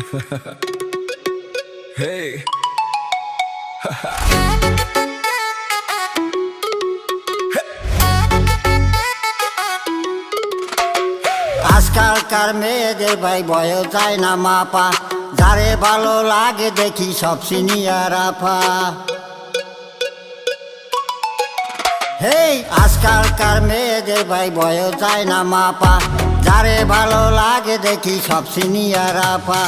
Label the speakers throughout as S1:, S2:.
S1: Hey.
S2: আজকালকার মেয়েদের ভাই বয়স যায় না মাপা, যারে ভালো লাগে দেখি সব সিনিয়র আপা। হেই, আজকালকার মেয়েদের ভাই বয়স যায় না মাপা, যারে ভালো লাগে দেখি সব সিনিয়র আপা।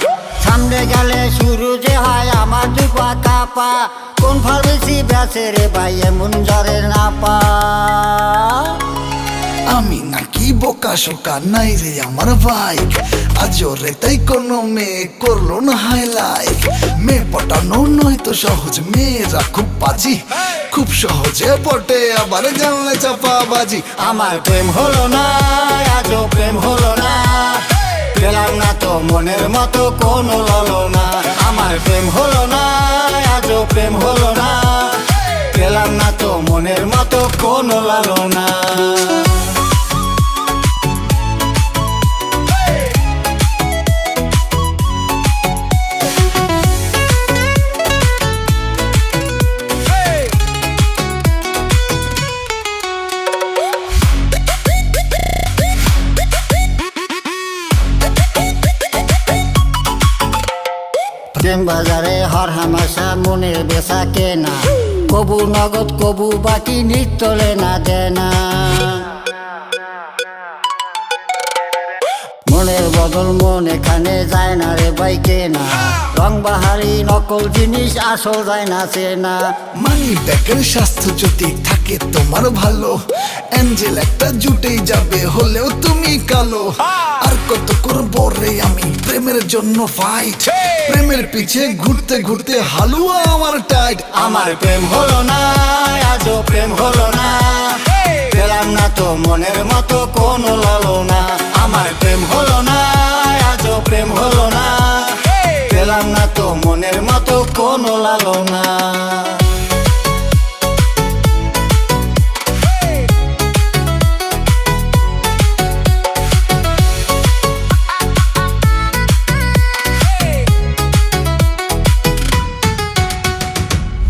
S2: সামনে গেলে শুরু যে হয় আমার দুপা কাপা, কোন ফার্মেসি বেচে রে ভাই এমন জ্বরে না পা।
S3: আমি নাকি বোকা শোকা নাই রে আমার ভাই, আজও রে তাই কোনো মেয়ে করলো না হাইলাইট। মেয়ে পটানো নয় তো সহজ, মেয়েরা খুব বাজি, খুব সহজে পটে আবার জানলে চাপা বাজি।
S2: আমার প্রেম হলো না, আজও প্রেম হলো না, পেলাম না তো মনের মতো কোনো ললনা। আমার প্রেম হলো না, আজও প্রেম হলো না, পেলাম না তো মনের মতো কোনো ললনা। প্রেম বাজারে হর হামেশা মনের বেচা কেনা, কবু নগদ কবু বাকি নিতলে না দেনা। মনের বদল মন এখানে যায় না রে ভাই কেনা, রং বাহারি নকল জিনিস আসল যায় না চেনা।
S3: মানি ব্যাগের স্বাস্থ্য যদি থাকে তোমার ভালো, অ্যাঞ্জেল একটা জুটেই যাবে হলেও তুমি কালো। আর কত করবো রে আমি প্রেমের জন্য ফাইট, প্রেমের পিছে ঘুরতে ঘুরতে হালুয়া আমার টাইট।
S2: আমার প্রেম হলো না, আজও প্রেম হলো না, পেলাম না তো মনের মতো কোনো ললনা। আমার প্রেম হলো না, আজও প্রেম হলো না, পেলাম না তো মনের মতো কোনো লালনা।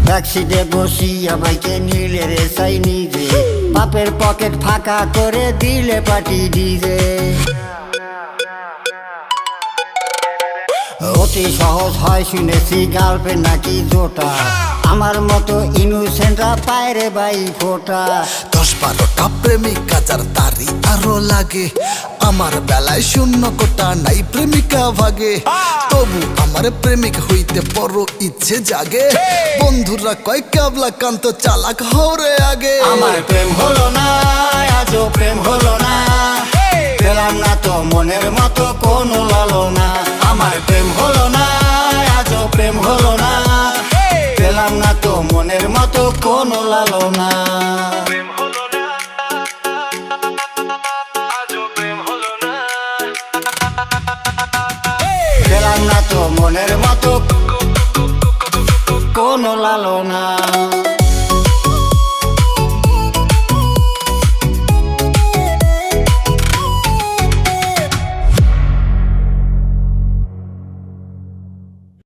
S2: ট্যাক্সিতে বসিয়া বাইকে নিলে রে চাই নিজে, বাপের পকেট ফাঁকা করে দিলে পাটি ডিজে। অতি সহজ হয় শুনেছি গার্লফ্রেন্ড নাকি জোটা, আমার মতো ইনোসেন্টরা পায় রে ভাই ফোটা।
S3: 10-12টা প্রেমিকা যার তারি আরো লাগে, আমার বেলায় শূন্য কোটা নাই প্রেমিকা ভাগে। তবু আমার প্রেমিক হইতে বড় ইচ্ছে জাগে, বন্ধুরা কয় কাবলা কান্ত চালাক হরে আগে।
S2: আমার প্রেম হলো না, আজও প্রেম হলো না, পেলাম না তো মনের মতো কোনো ললনা। আমার প্রেম হলো না, আজও প্রেম হলো না, পেলাম না তো মনের মতো কোনো লালনা। পেলাম না তো মনের মতো কোনো লালনা।